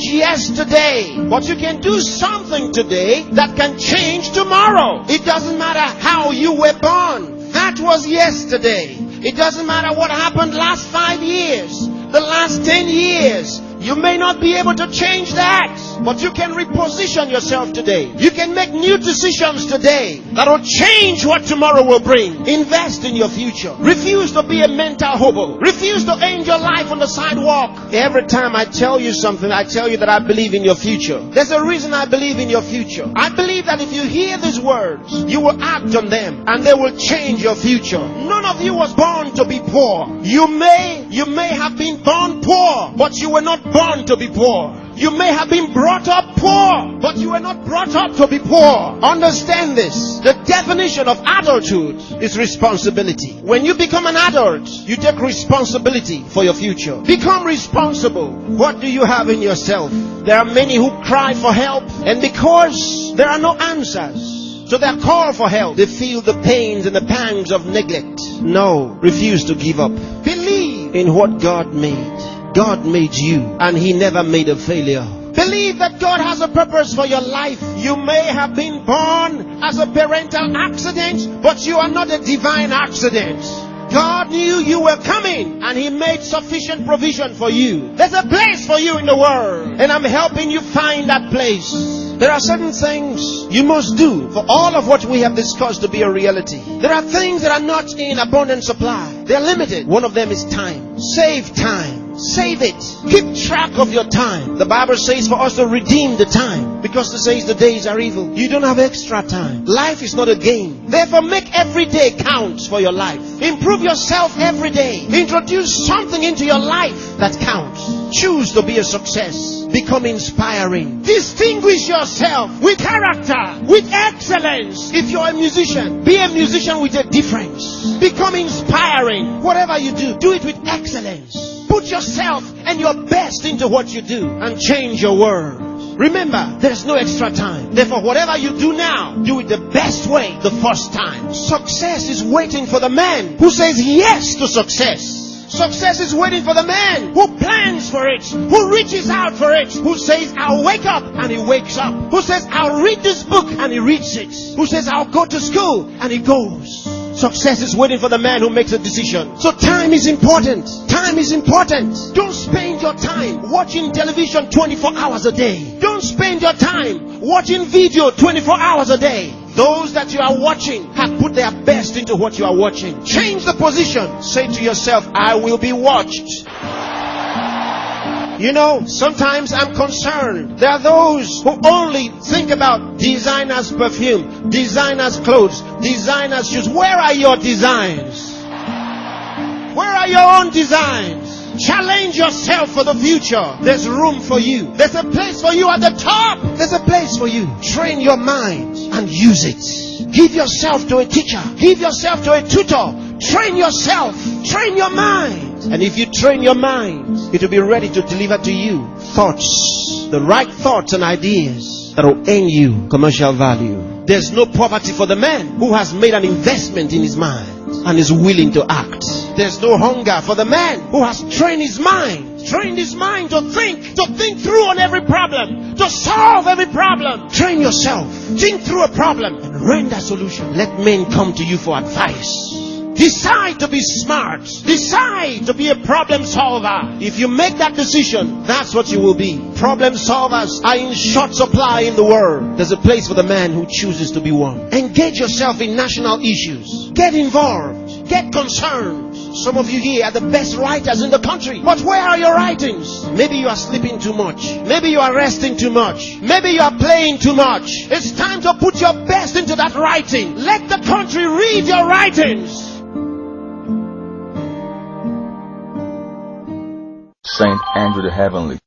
yesterday, but you can do something today that can change tomorrow. It doesn't matter how you were born. That was yesterday. It doesn't matter what happened last 5 years, the last 10 years. You may not be able to change that, but you can reposition yourself today. You can make new decisions today that will change what tomorrow will bring. Invest in your future. Refuse to be a mental hobo. Refuse to end your life on the sidewalk. Every time I tell you something, I tell you that I believe in your future. There's a reason I believe in your future. I believe that if you hear these words, you will act on them and they will change your future. None of you was born to be poor. You may have been born poor, but you were not born to be poor. You may have been brought up poor, but you were not brought up to be poor. Understand this. The definition of adulthood is responsibility. When you become an adult, you take responsibility for your future. Become responsible. What do you have in yourself? There are many who cry for help, and because there are no answers to their call for help, they feel the pains and the pangs of neglect. No, refuse to give up. Believe in what God made. God made you, and He never made a failure. Believe that God has a purpose for your life. You may have been born as a parental accident, but you are not a divine accident. God knew you were coming, and He made sufficient provision for you. There's a place for you in the world, and I'm helping you find that place. There are certain things you must do for all of what we have discussed to be a reality. There are things that are not in abundant supply. They're limited. One of them is time. Save time. Save it. Keep track of your time. The Bible says for us to redeem the time, because it says the days are evil. You don't have extra time. Life is not a game. Therefore, make every day count for your life. Improve yourself every day. Introduce something into your life that counts. Choose to be a success. Become inspiring. Distinguish yourself with character, with excellence. If you're a musician, be a musician with a difference. Become inspiring. Whatever you do, do it with excellence. Put yourself and your best into what you do and change your world. Remember, there's no extra time. Therefore, whatever you do now, do it the best way the first time. Success is waiting for the man who says yes to success. Success is waiting for the man who plans for it, who reaches out for it, who says, I'll wake up, and he wakes up. Who says, I'll read this book, and he reads it. Who says, I'll go to school, and he goes. Success is waiting for the man who makes a decision. So time is important. Time is important. Don't spend your time watching television 24 hours a day. Don't spend your time watching video 24 hours a day. Those that you are watching have put their best into what you are watching. Change the position. Say to yourself, I will be watched. You know, sometimes I'm concerned. There are those who only think about designers' perfume, designers' clothes, designers' shoes. Where are your designs? Where are your own designs? Challenge yourself for the future. There's room for you. There's a place for you at the top. There's a place for you. Train your mind and use it. Give yourself to a teacher. Give yourself to a tutor. Train yourself. Train your mind. And if you train your mind, it will be ready to deliver to you thoughts, the right thoughts and ideas that will earn you commercial value. There's no poverty for the man who has made an investment in his mind and is willing to act. There's no hunger for the man who has trained his mind to think through on every problem, to solve every problem. Train yourself. Think through a problem and render a solution. Let men come to you for advice. Decide to be smart. Decide to be a problem solver. If you make that decision, that's what you will be. Problem solvers are in short supply in the world. There's a place for the man who chooses to be one. Engage yourself in national issues. Get involved. Get concerned. Some of you here are the best writers in the country. But where are your writings? Maybe you are sleeping too much. Maybe you are resting too much. Maybe you are playing too much. It's time to put your best into that writing. Let the country read your writings. Saint Andrew the Heavenly.